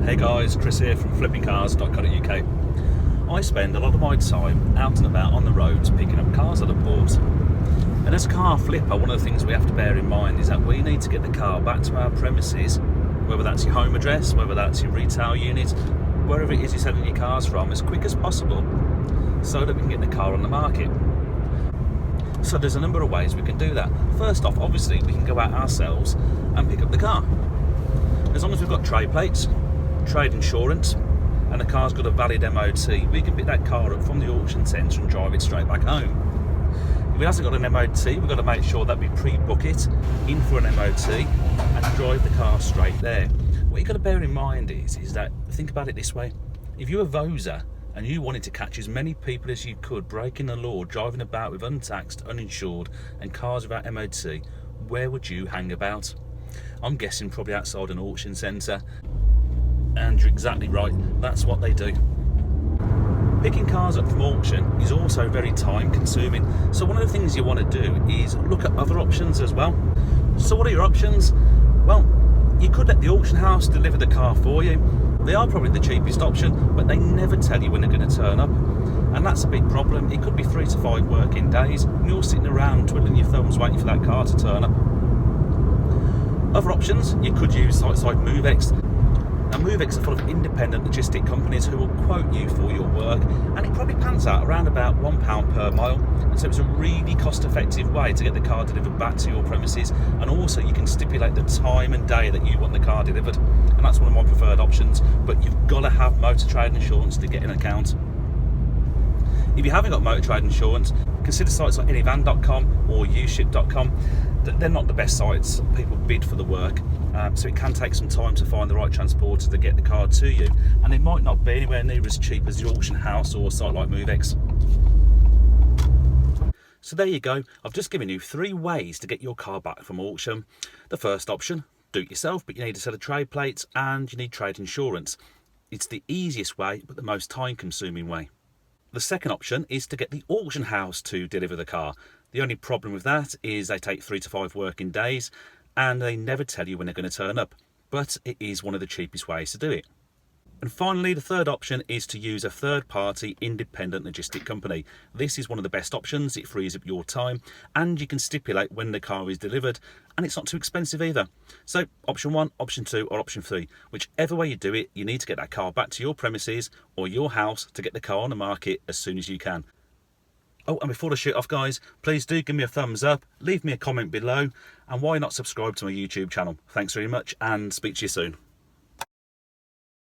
Hey guys, Chris here from flippingcars.co.uk. I spend a lot of my time out and about on the roads picking up cars that I've bought. And as a car flipper, one of the things we have to bear in mind is that we need to get the car back to our premises, whether that's your home address, whether that's your retail unit, wherever it is you're selling your cars from, as quick as possible so that we can get the car on the market. So there's a number of ways we can do that. First off, obviously, we can go out ourselves and pick up the car. As long as we've got trade plates, trade insurance, and the car's got a valid MOT, we can pick that car up from the auction centre and drive it straight back home. If it hasn't got an MOT, we've got to make sure that we pre-book it in for an MOT and drive the car straight there. What you've got to bear in mind is that, think about it this way, if you're a Voser and you wanted to catch as many people as you could breaking the law, driving about with untaxed, uninsured and cars without MOT, where would you hang about? I'm guessing probably outside an auction centre. And you're exactly right, that's what they do. Picking cars up from auction is also very time consuming, so one of the things you want to do is look at other options as well. So what are your options? Well, you could let the auction house deliver the car for you. They are probably the cheapest option, but they never tell you when they're going to turn up, and that's a big problem. It could be 3 to 5 working days and you're sitting around twiddling your thumbs waiting for that car to turn up. Other options, you could use sites like MoveX. Now, MoveX are full of independent logistic companies who will quote you for your work, and it probably pans out around about £1 per mile, and so it's a really cost-effective way to get the car delivered back to your premises, and also you can stipulate the time and day that you want the car delivered, and that's one of my preferred options, but you've got to have motor trade insurance to get an account. If you haven't got motor trade insurance, consider sites like anyvan.com or uship.com. They're not the best sites. People bid for the work, so it can take some time to find the right transporter to get the car to you, and it might not be anywhere near as cheap as the auction house or a site like MoveX. So there you go, I've just given you 3 ways to get your car back from auction. The first option, do it yourself, but you need a set of trade plates and you need trade insurance. It's the easiest way, but the most time consuming way. The second option is to get the auction house to deliver the car. The only problem with that is they take 3 to 5 working days and they never tell you when they're going to turn up, but it is one of the cheapest ways to do it. And finally, the third option is to use a third-party independent logistic company. This is one of the best options. It frees up your time and you can stipulate when the car is delivered, and it's not too expensive either. So option 1, option 2 or option 3, whichever way you do it, you need to get that car back to your premises or your house to get the car on the market as soon as you can. Oh, and before I shoot off, guys, please do give me a thumbs up, leave me a comment below, and why not subscribe to my YouTube channel. Thanks very much and speak to you soon.